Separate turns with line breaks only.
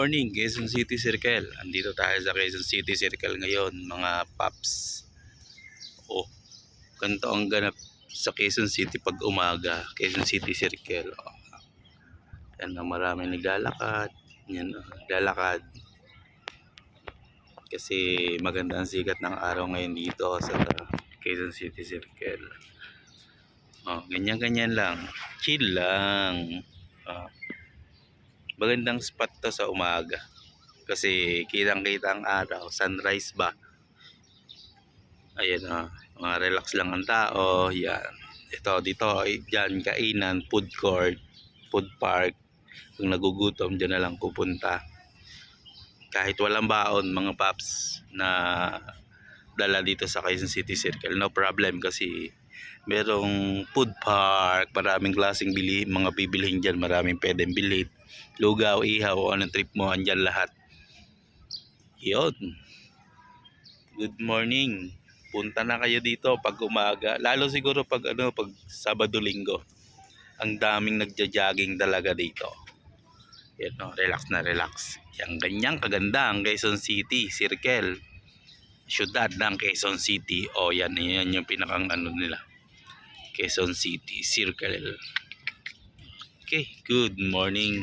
morning, Quezon City Circle. Andito tayo sa Quezon City Circle ngayon, mga paps. Oh, ganito ang ganap sa Quezon City pag umaga. Quezon City Circle. Oh. Yan na, maraming naglalakad. Yan, lalakad. Kasi maganda ang sikat ng araw ngayon dito sa Quezon City Circle. Oh, ganyan-ganyan lang. Chill lang. Oh. Magandang spot to sa umaga. Kasi kitang-kita ang araw, sunrise ba. Ayan mga relax lang ang tao. Yan. Ito dito, diyan kainan, food court, food park. Kung nagugutom, diyan na lang pupunta. Kahit walang baon mga paps na dala dito sa Quezon City Circle, no problem kasi merong food park, maraming klaseng mga bibilhin diyan, maraming pwedeng bilhin. Lugaw, ihaw, o anong trip mo, andyan lahat. Yun. Good morning. Punta na kayo dito pag umaga. Lalo siguro pag pag Sabado Linggo. Ang daming nagja-jogging talaga dito. Yan relax na relax. Yang ganyang kaganda ang Quezon City Circle. Syudad ng Quezon City. O yan yung pinakang nila. Quezon City Circle. Okay, good morning.